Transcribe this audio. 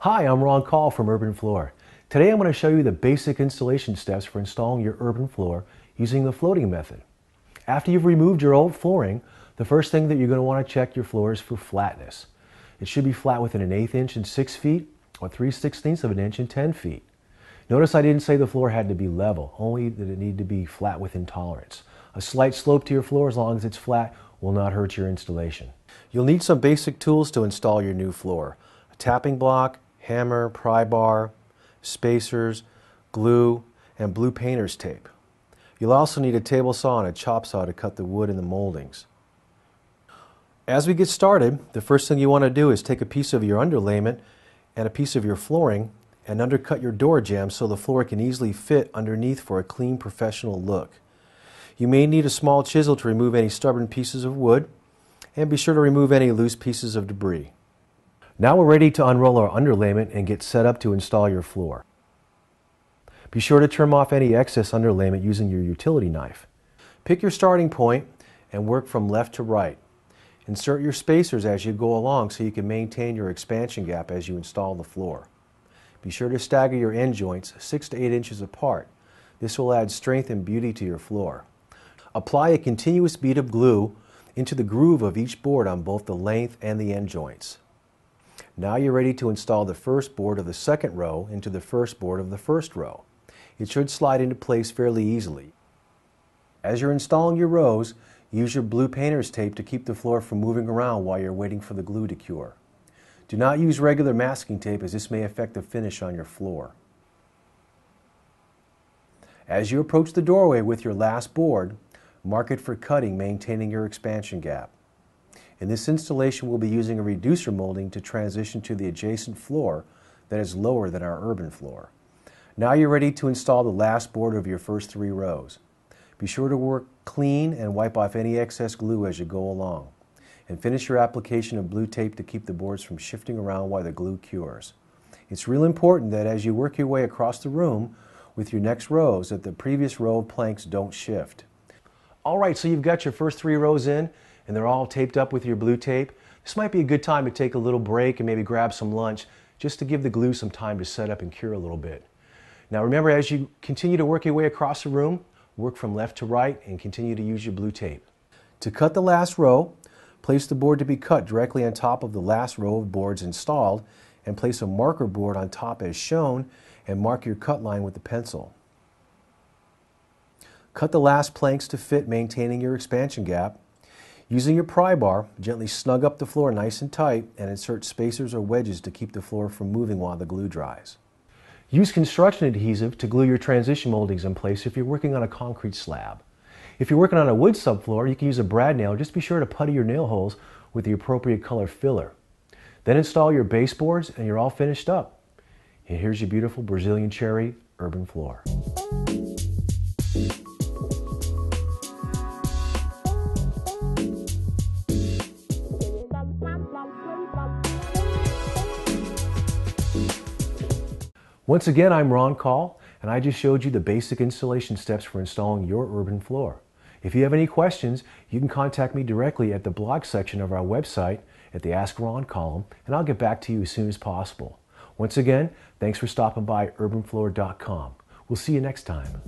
Hi, I'm Ron Call from Urban Floor. Today I'm going to show you the basic installation steps for installing your urban floor using the floating method. After you've removed your old flooring, the first thing that you're going to want to check your floor is for flatness. It should be flat within 1/8 inch and 6 feet or 3/16 of an inch and 10 feet. Notice I didn't say the floor had to be level, only that it needed to be flat within tolerance. A slight slope to your floor, as long as it's flat, will not hurt your installation. You'll need some basic tools to install your new floor. A tapping block, hammer, pry bar, spacers, glue, and blue painter's tape. You'll also need a table saw and a chop saw to cut the wood in the moldings. As we get started, the first thing you want to do is take a piece of your underlayment and a piece of your flooring and undercut your door jamb so the floor can easily fit underneath for a clean, professional look. You may need a small chisel to remove any stubborn pieces of wood, and be sure to remove any loose pieces of debris. Now we're ready to unroll our underlayment and get set up to install your floor. Be sure to trim off any excess underlayment using your utility knife. Pick your starting point and work from left to right. Insert your spacers as you go along so you can maintain your expansion gap as you install the floor. Be sure to stagger your end joints 6 to 8 inches apart. This will add strength and beauty to your floor. Apply a continuous bead of glue into the groove of each board on both the length and the end joints. Now you're ready to install the first board of the second row into the first board of the first row. It should slide into place fairly easily. As you're installing your rows, use your blue painter's tape to keep the floor from moving around while you're waiting for the glue to cure. Do not use regular masking tape, as this may affect the finish on your floor. As you approach the doorway with your last board, mark it for cutting, maintaining your expansion gap. In this installation, we'll be using a reducer molding to transition to the adjacent floor that is lower than our urban floor. Now you're ready to install the last board of your first 3 rows. Be sure to work clean and wipe off any excess glue as you go along. And finish your application of blue tape to keep the boards from shifting around while the glue cures. It's real important that as you work your way across the room with your next rows, that the previous row of planks don't shift. Alright, so you've got your first 3 rows in and they're all taped up with your blue tape. This might be a good time to take a little break and maybe grab some lunch just to give the glue some time to set up and cure a little bit. Now remember, as you continue to work your way across the room, work from left to right and continue to use your blue tape. To cut the last row, place the board to be cut directly on top of the last row of boards installed and place a marker board on top as shown and mark your cut line with the pencil. Cut the last planks to fit, maintaining your expansion gap. Using your pry bar, gently snug up the floor nice and tight and insert spacers or wedges to keep the floor from moving while the glue dries. Use construction adhesive to glue your transition moldings in place if you're working on a concrete slab. If you're working on a wood subfloor, you can use a brad nail. Just be sure to putty your nail holes with the appropriate color filler. Then install your baseboards and you're all finished up. And here's your beautiful Brazilian cherry urban floor. Once again, I'm Ron Call, and I just showed you the basic installation steps for installing your urban floor. If you have any questions, you can contact me directly at the blog section of our website at the Ask Ron column, and I'll get back to you as soon as possible. Once again, thanks for stopping by urbanfloor.com. We'll see you next time.